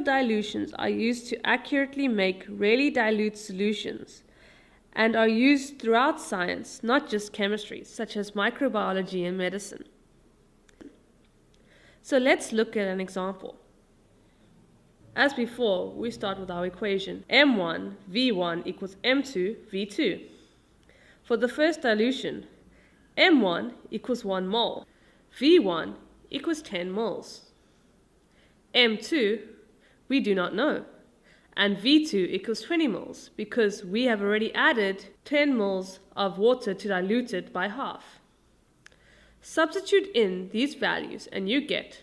dilutions are used to accurately make really dilute solutions and are used throughout science, not just chemistry, such as microbiology and medicine. So let's look at an example. As before, we start with our equation. M1 V1 equals M2 V2. For the first dilution, M1 equals 1 mole. V1 equals 10 moles. M2, we do not know. And V2 equals 20 moles because we have already added 10 moles of water to dilute it by half. Substitute in these values and you get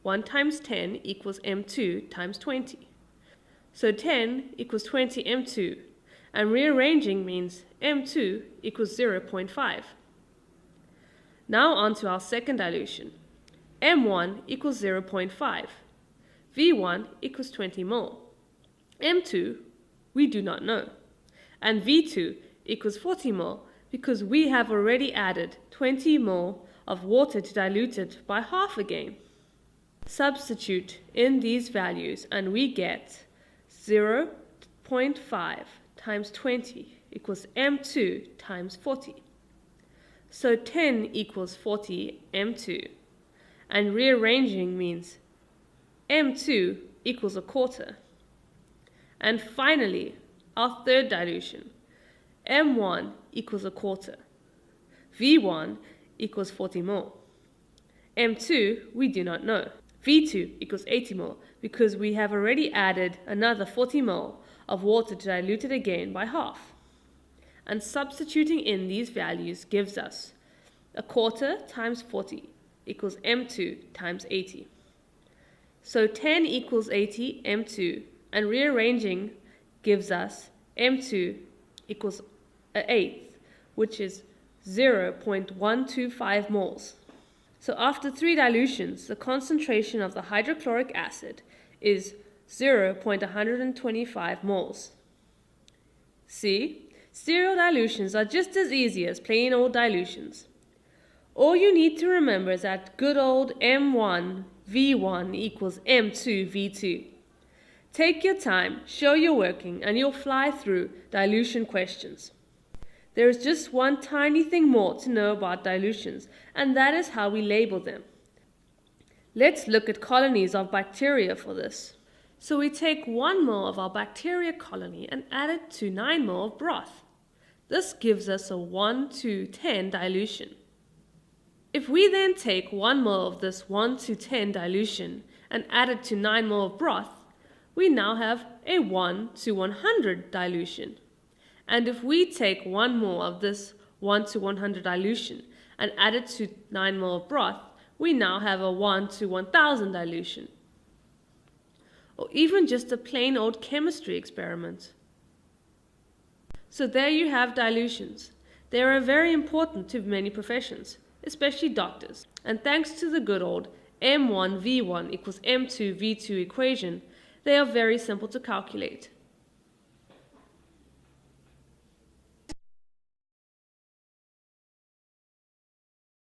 1 times 10 equals M2 times 20. So 10 equals 20 M2, and rearranging means M2 equals 0.5. Now on to our second dilution. M1 equals 0.5. V1 equals 20 mole. M2 we do not know. And V2 equals 40 mole because we have already added 20 mole of water to dilute it by half again. Substitute in these values and we get 0.5 times 20 equals M2 times 40. So 10 equals 40 M2. And rearranging means M2 equals a quarter. And finally, our third dilution. M1 equals a quarter. V1 equals 40 mole. M2 we do not know. V2 equals 80 mole because we have already added another 40 mole of water to dilute it again by half. And substituting in these values gives us a quarter times 40 equals M2 times 80. So 10 equals 80 M2, and rearranging gives us M2 equals an eighth, which is 0.125 moles. So after 3 dilutions, the concentration of the hydrochloric acid is 0.125 moles. See, serial dilutions are just as easy as plain old dilutions. All you need to remember is that good old M1 V1 equals M2 V2. Take your time, show you're working, and you'll fly through dilution questions. There is just one tiny thing more to know about dilutions, and that is how we label them. Let's look at colonies of bacteria for this. So we take 1 mole of our bacteria colony and add it to 9 mole of broth. This gives us a 1:10 dilution. If we then take 1 mole of this 1:10 dilution and add it to 9 mole of broth, we now have a 1:100 dilution. And if we take 1 mole of this 1:100 dilution and add it to 9 mole of broth, we now have a 1:1000 dilution. Or even just a plain old chemistry experiment. So there you have dilutions. They are very important to many professions, especially doctors. And thanks to the good old M1 V1 equals M2 V2 equation, they are very simple to calculate.